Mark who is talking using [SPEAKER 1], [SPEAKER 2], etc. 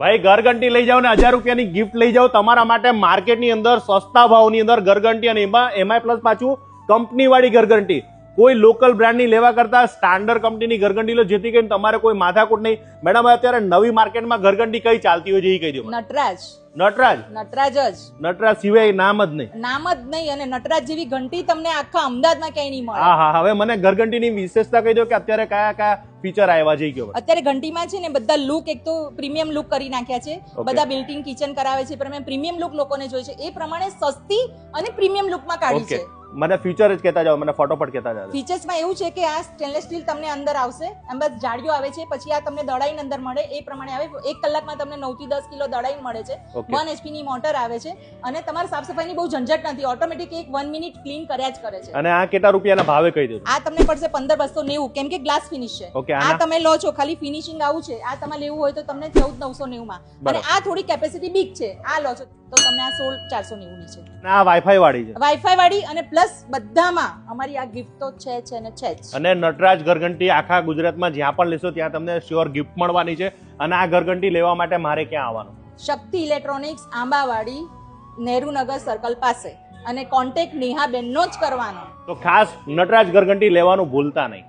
[SPEAKER 1] ભાઈ ઘરઘંટી લઈ જાઓ ને 1000 રૂપિયાની ગિફ્ટ લઈ જાઓ તમારા માટે માર્કેટની અંદર સસ્તા ભાવની અંદર ઘરઘંટી અને એમાં પ્લસ પાછું કંપની વાળી ઘરઘંટી કોઈ લોકલ બ્રાન્ડની લેવા કરતા સ્ટાન્ડર્ડ કંપનીની ઘરઘંટી લો જેથી કરીને તમારે કોઈ માથાકૂટ નહીં. મેડમ અત્યારે નવી માર્કેટમાં ઘરઘંટી કઈ ચાલતી હોય છે એ કહી દો.
[SPEAKER 2] નટરાજ
[SPEAKER 1] નટરાજ સિવાય નામ જ નહીં.
[SPEAKER 2] અને નટરાજ જેવી ઘંટી તમને આખા અમદાવાદમાં ક્યાંય નહીં મળે.
[SPEAKER 1] હા હવે મને ઘરઘંટીની વિશેષતા કહી દો કે અત્યારે કયા ફીચર આવ્યા છે કયો.
[SPEAKER 2] અત્યારે ઘંટીમાં છે ને બધા લુક એક તો પ્રીમિયમ લુક કરી નાખ્યા છે. બધા બિલ્ટ ઇન કિચન કરાવે છે પણ પ્રીમિયમ લુક લોકોને જોઈએ છે એ પ્રમાણે સસ્તી અને પ્રીમિયમ લુકમાં કાઢી છે.
[SPEAKER 1] મને ફીચર જ કહેતા જાઓ, મને ફટોફટ કહેતા જાઓ.
[SPEAKER 2] ફીચર્સમાં એવું છે કે આ સ્ટેનલેસ સ્ટીલ તમને અંદર આવશે, એમ બસ જાળીઓ આવે છે, પછી આ તમને દડાઈને અંદર મળે એ પ્રમાણે આવે. 1 કલાકમાં તમને 9 થી 10 કિલો દડાઈને મળે છે. 1 HP ની મોટર આવે છે અને તમારે સાફ સફાઈની બહુ ઝંઝટ નથી. ઓટોમેટિક 1 મિનિટ ક્લીન કર્યા જ કરે છે.
[SPEAKER 1] અને આ કેટલા રૂપિયાના ભાવે કહી દો.
[SPEAKER 2] આ તમને પડશે 15290 કેમ કે ગ્લાસ ફિનિશ છે. આ તમે લો છો ખાલી ફિનિશિંગ આવું છે. આ તમારે લેવું હોય તો તમને 14990 માં. અને આ થોડી કેપેસિટી બિગ છે. આ લો છો તો તમને આ 16490 ની છે.
[SPEAKER 1] આ વાઈફાઈ વાળી છે.
[SPEAKER 2] વાઈફાઈ વાળી અને પ્લસ બધામાં અમારી આ ગિફ્ટ તો છે ને છે જ.
[SPEAKER 1] અને નટરાજ ઘરઘંટી આખા ગુજરાતમાં જ્યાં પણ લેશો ત્યાં તમને શ્યોર ગિફ્ટ મળવાની છે. અને આ ઘરઘંટી લેવા માટે મારે ક્યાં આવવાનું?
[SPEAKER 2] શક્તિ ઇલેક્ટ્રોનિક્સ, આંબાવાડી, નહેરુનગર સર્કલ પાસે. અને કોન્ટેક્ટ નેહાબેનનો જ કરવાનો.
[SPEAKER 1] તો ખાસ નટરાજ ઘરઘંટી લેવાનું ભૂલતા નહીં.